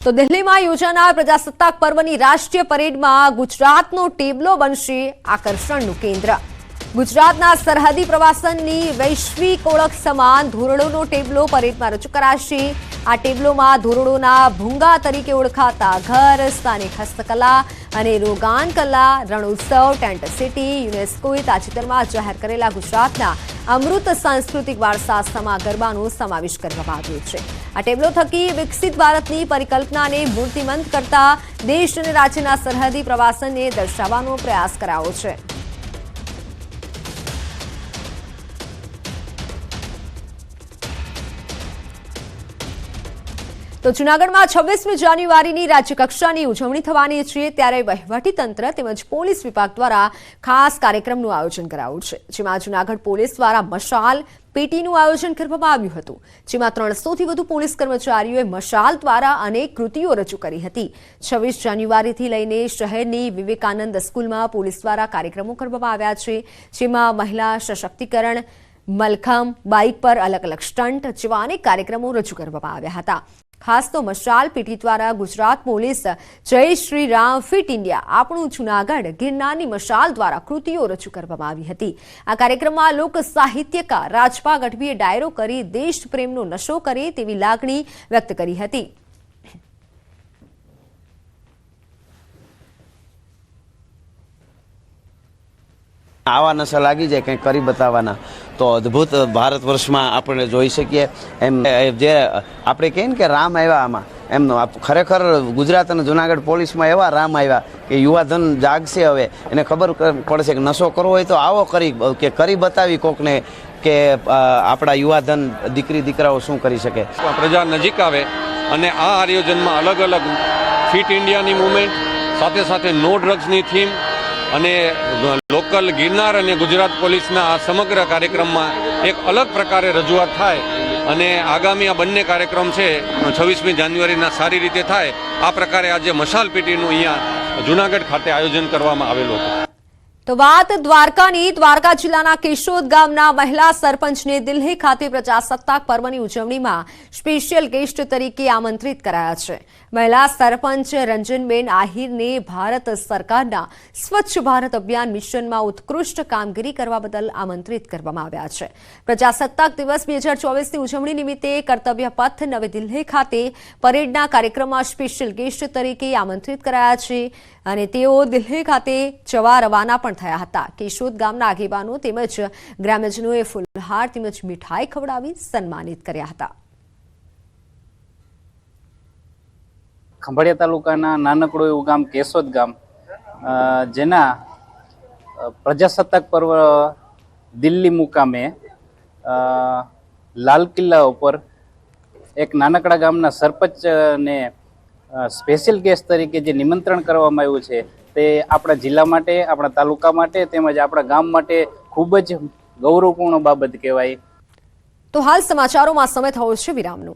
તો દિલ્હીમાં યોજાનાર પ્રજાસત્તાક પર્વની રાષ્ટ્રીય પરેડમાં ગુજરાતનો ટેબલો બનશે આકર્ષણનું કેન્દ્ર। ગુજરાતના સરહદી પ્રવાસનની વૈશ્વિક ઓળખ સમાન ધોરડોનો ટેબલો પરેડમાં રજૂ કરાશે। આ ટેબલોમાં ધોરડોના ભૂંગા તરીકે ઓળખાતા ઘર, સ્થાનિક હસ્તકલા અને રોગાન કલા, રણોત્સવ, ટેન્ટ સિટી, યુનેસ્કોએ તાજેતરમાં જાહેર કરેલા ગુજરાતના અમૃત સાંસ્કૃતિક વારસા સમા ગરબાનો સમાવેશ કરવામાં આવ્યો છે। આ ટેબલો થકી વિકસિત ભારતની પરિકલ્પનાને મૂર્તિમંત કરતા દેશ અને રાજ્યના સરહદી પ્રવાસનને દર્શાવવાનો પ્રયાસ કરાયો છે। તો જૂનાગઢમાં 26મી જાન્યુઆરીની રાજ્યકક્ષાની ઉજવણી થવાની છે, ત્યારે વહીવટીતંત્ર તેમજ પોલીસ વિભાગ દ્વારા ખાસ કાર્યક્રમનું આયોજન કરાયું છે, જેમાં જૂનાગઢ પોલીસ દ્વારા મશાલ પેટીનું આયોજન કરવામાં આવ્યું હતું, જેમાં 300થી વધુ પોલીસ કર્મચારીઓએ મશાલ દ્વારા અનેક કૃતિઓ રજૂ કરી હતી। 26 જાન્યુઆરીથી લઈને શહેરની વિવેકાનંદ સ્કૂલમાં પોલીસ દ્વારા કાર્યક્રમો કરવામાં આવ્યા છે, જેમાં મહિલા સશક્તિકરણ, મલખમ, બાઇક પર અલગ અલગ સ્ટન્ટ જેવા અનેક કાર્યક્રમો રજૂ કરવામાં આવ્યા હતા। ખાસ તો મશાલ પેટી દ્વારા ગુજરાત પોલીસ જય શ્રી રામ ફિટ ઇન્ડિયા આપણું જૂનાગઢ ગિરનારની મશાલ દ્વારા કૃતિઓ રજૂ કરવામાં આવી હતી। આ કાર્યક્રમમાં લોક સાહિત્યકાર રાજપા ગઢવીએ ડાયરો કરી દેશ પ્રેમનો નશો કરે તેવી લાગણી વ્યક્ત કરી હતી। આવા નશા લાગી જાય કંઈક કરી બતાવવાના તો અદ્ભુત ભારત વર્ષમાં આપણે જોઈ શકીએ। એમ જે આપણે કહીએ ને કે રામ આવ્યા આમાં, એમ ખરેખર ગુજરાત અને જૂનાગઢ પોલીસમાં એવા રામ આવ્યા કે યુવાધન જાગશે, હવે એને ખબર પડશે કે નશો કરવો હોય તો આવો કરી બતાવી કોકને કે આપણા યુવાધન દીકરી દીકરાઓ શું કરી શકે। પ્રજા નજીક આવે અને આ આયોજનમાં અલગ અલગ ફિટ ઇન્ડિયાની મૂવમેન્ટ સાથે સાથે નો ડ્રગ્સની થીમ અને લોકલ ગિરનાર અને ગુજરાત પોલીસના આ સમગ્ર કાર્યક્રમમાં એક અલગ પ્રકારે રજૂઆત થાય અને આગામી આ બંને કાર્યક્રમ છે 26મી જાન્યુઆરીના સારી રીતે થાય આ પ્રકારે આજે મશાલ પેટીનું અહીંયા જૂનાગઢ ખાતે આયોજન કરવામાં આવેલું હતું। તો વાત દ્વારકાની। દ્વારકા જિલ્લાના કેશોદ ગામના મહિલા સરપંચને દિલ્હી ખાતે પ્રજાસત્તાક પર્વની ઉજવણીમાં સ્પેશિયલ ગેસ્ટ તરીકે આમંત્રિત કરાયા છે। મહિલા સરપંચ રંજનબેન આહિરને ભારત સરકારના સ્વચ્છ ભારત અભિયાન મિશનમાં ઉત્કૃષ્ટ કામગીરી કરવા બદલ આમંત્રિત કરવામાં આવ્યા છે। પ્રજાસત્તાક દિવસ 2024ની ઉજવણી નિમિત્તે કર્તવ્ય પથ નવી દિલ્હી ખાતે પરેડના કાર્યક્રમમાં સ્પેશિયલ ગેસ્ટ તરીકે આમંત્રિત કરાયા છે અને તેઓ દિલ્હી ખાતે જવા રવાના પણ થયા હતા। કેશોદ ગામના આગેવાનો તેમજ ગ્રામ્યજનોએ ફૂલહાર તેમજ મીઠાઈ ખવડાવી સન્માનિત કર્યા હતા। ખંભાળિયા તાલુકાના નાનકડું એવું ગામ કેશોદ ગામ, જેના પ્રજાસત્તાક પર્વ દિલ્હી મુકામે લાલ કિલ્લા ઉપર એક નાનકડા ગામના સરપંચને સ્પેશિયલ ગેસ્ટ તરીકે જે નિમંત્રણ કરવામાં આવ્યું છે તે આપણા જિલ્લા માટે, આપણા તાલુકા માટે તેમજ આપણા ગામ માટે ખૂબ જ ગૌરવપૂર્ણ બાબત કહેવાય। તો હાલ સમાચારોમાં સમય થયો છે વિરામનો।